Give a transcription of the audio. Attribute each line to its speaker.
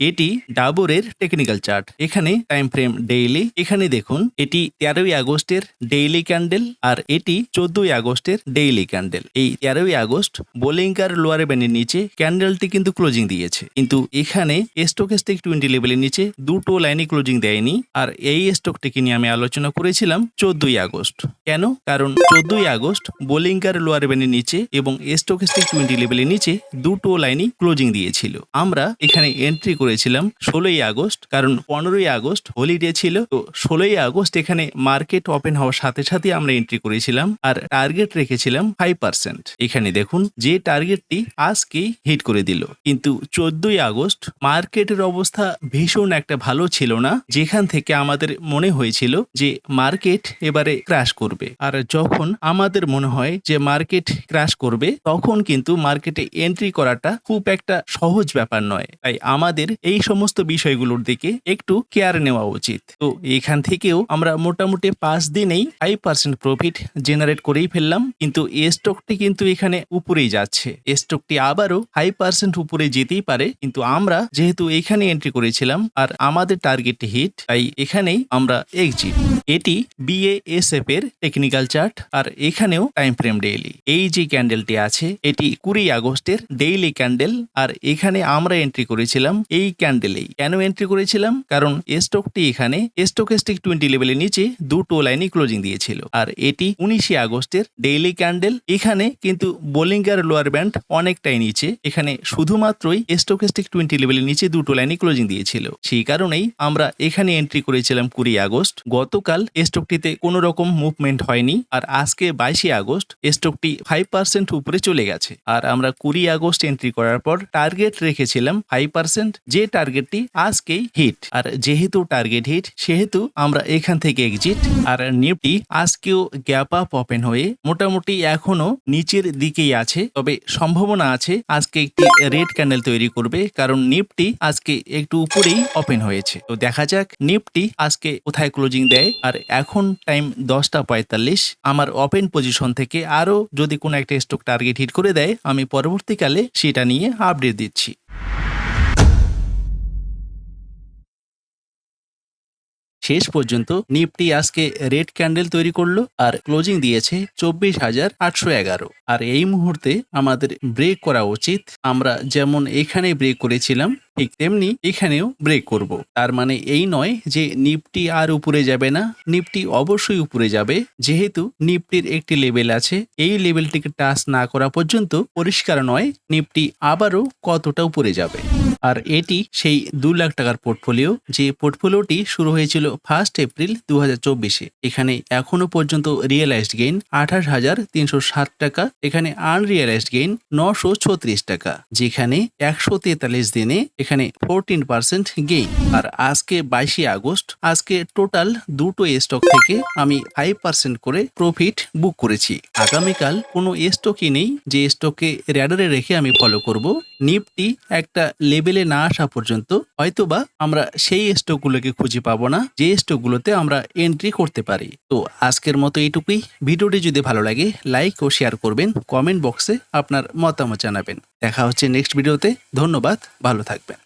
Speaker 1: এটি ডাবরের technical chart. এখানে time frame daily. এখানে দেখুন এটি 13ই আগস্টের ডেইলি ক্যান্ডেল আর এটি 14ই আগস্টের ডেইলি ক্যান্ডেল। এই 13ই আগস্ট বোলিংকার লোয়ার ব্যান্ডের নিচে ক্যান্ডেলটি কিন্তু ক্লোজিং দিয়েছে, কিন্তু এখানে স্টকেস্টিক 20 লেভেলের নিচে দুটো লাইনে ক্লোজিং দেয়নি। আর এই স্টকটিকে নিয়ে আমি আলোচনা করেছিলাম 14ই আগস্ট। কেন? কারণ 14ই আগস্ট বোলিংকার লোয়ার ব্যান্ডের নিচে এবং স্টকেস্টিক 20 লেভেলের নিচে দুটো লাইনই ক্লোজিং দিয়েছিল। আমরা এখানে এন্ট্রি করেছিলাম 16ই আগস্ট, কারণ 15ই আগস্ট হলিডে ছিল। তো 16ই আগস্ট এখানে মার্কেট ওপেন হওয়ার সাথে সাথে আমরা এন্ট্রি করেছিলাম আর টার্গেট রেখেছিলাম 5%। এখানে দেখুন যে টার্গেটটি আজকেই হিট করে দিল, কিন্তু 14ই আগস্ট মার্কেটের অবস্থা ভীষণ একটা ভালো ছিল না, যেখান থেকে আমাদের মনে হয়েছিল যে মার্কেট এবারে ক্র্যাশ করবে। আর যখন আমাদের মনে হয় যে মার্কেট ক্র্যাশ করবে, তখন কিন্তু মার্কেটে এন্ট্রি করাটা খুব একটা সহজ ব্যাপার নয়। তাই আমাদের এই সমস্ত বিষয়গুলোর দিকে একটু কেয়ার নেওয়া উচিত। তো এখান থেকেও আমরা মোটামুটি 5 দিনেই 5% প্রফিট জেনারেট করেই ফেললাম, কিন্তু এই স্টকটি কিন্তু এখানে উপরেই যাচ্ছে। স্টকটি আবারও 5% উপরে যেতেই পারে, কিন্তু আমরা যেহেতু এখানে এন্ট্রি করেছিলাম আর আমাদের টার্গেট হিট, তাই এখানেই আমরা এক্সিট। এটি BASF এর টেকনিক্যাল চার্ট আর এখানেও টাইম ফ্রেম ডেইলি। এই যে ক্যান্ডেলটি আছে এটি 20 আগস্টের ডেইলি ক্যান্ডেল আর এখানে আমরা এন্ট্রি করেছিলাম এই ক্যান্ডেলেই। কেন এন্ট্রি করেছিলাম? কারণ স্টকটি এখানে স্টকেস্টিক 20 লেভেলের নিচে দুটো লাইনে ক্লোজিং দিয়েছিল আর এটি 19 আগস্টের ডেইলি ক্যান্ডেল। এখানে কিন্তু বোলিংকার লোয়ার ব্যান্ড অনেকটাই নিচে, এখানে শুধুমাত্রই স্টকেস্টিক 20 লেভেলের নিচে দুটো লাইনে ক্লোজিং দিয়েছিল। সেই কারণেই আমরা এখানে এন্ট্রি করেছিলাম 20 আগস্ট। গতকাল স্টকটিতে কোনো রকম মুভমেন্ট হয়নি আর আজকে 22 আগস্ট স্টকটি 5% উপরে চলে গেছে আর আমরা 20 আগস্ট এন্ট্রি করার পর টার্গেট রেখেছিলাম 5%, যে টার্গেটটি আজকেই হিট। আর যেহেতু টার্গেট হিট সেহেতু আমরা এখান থেকে এক্সিট। আর নিফটি আজকেও গ্যাপ আপ ওপেন হয়ে মোটামুটি এখনো নিচের দিকেই আছে, তবে সম্ভাবনা আছে আজকে একটি রেড ক্যান্ডেল তৈরি করবে, কারণ নিফটি আজকে একটু উপরেই ওপেন হয়েছে। তো দেখা যাক নিফটি আজকে কোথায় ক্লোজিং দেয়। আর এখন টাইম 10টা 45। আমার ওপেন পজিশন থেকে আরো যদি কোনো একটা স্টক টার্গেট হিট করে দেয়, আমি পরবর্তীকালে সেটা নিয়ে আপডেট দিচ্ছি। শেষ পর্যন্ত নিফটি আজকে রেড ক্যান্ডেল তৈরি করলো আর ক্লোজিং দিয়েছে 24,811। আর এই মুহূর্তে আমাদের ব্রেক করা উচিত। আমরা যেমন এখানে ব্রেক করেছিলাম ঠিক তেমনি এখানেও ব্রেক করব। তার মানে এই নয় যে নিফটি আর উপরে যাবে না, নিফটি অবশ্যই উপরে যাবে। যেহেতু নিফটির একটি লেভেল আছে, এই লেভেলটিকে টাচ না করা পর্যন্ত পরিষ্কার নয় নিফটি আবারও কতটা উপরে যাবে। আর এটি সেই 2 লাখ টাকার পোর্টফোলিও, যে পোর্টফোলিওটি শুরু হয়েছিল 1 এপ্রিল 2024-এ। এখানে এখনো পর্যন্ত রিয়েলাইজড গেইন 28,360 টাকা, এখানে আনরিয়েলাইজড গেইন 936 টাকা, যেখানে 143 দিনে এখানে 14% গেইন। আর আজকে 22 আগস্ট, আজকে টোটাল দুটো স্টক থেকে আমি 5% করে প্রফিট বুক করেছি। আগামীকাল কোনো স্টকই নেই যে স্টককে র্যাডারে রেখে আমি ফলো করব। নিফটি একটা লেভেলে না আসা পর্যন্ত হয়তোবা আমরা সেই স্টকগুলোকে খুঁজে পাবো না যে স্টকগুলোতে আমরা এন্ট্রি করতে পারি। তো আজকের মতো এইটুকুই। ভিডিওটি যদি ভালো লাগে লাইক ও শেয়ার করবেন, কমেন্ট বক্সে আপনার মতামত জানাবেন। দেখা হচ্ছে নেক্সট ভিডিওতে। ধন্যবাদ, ভালো থাকবেন।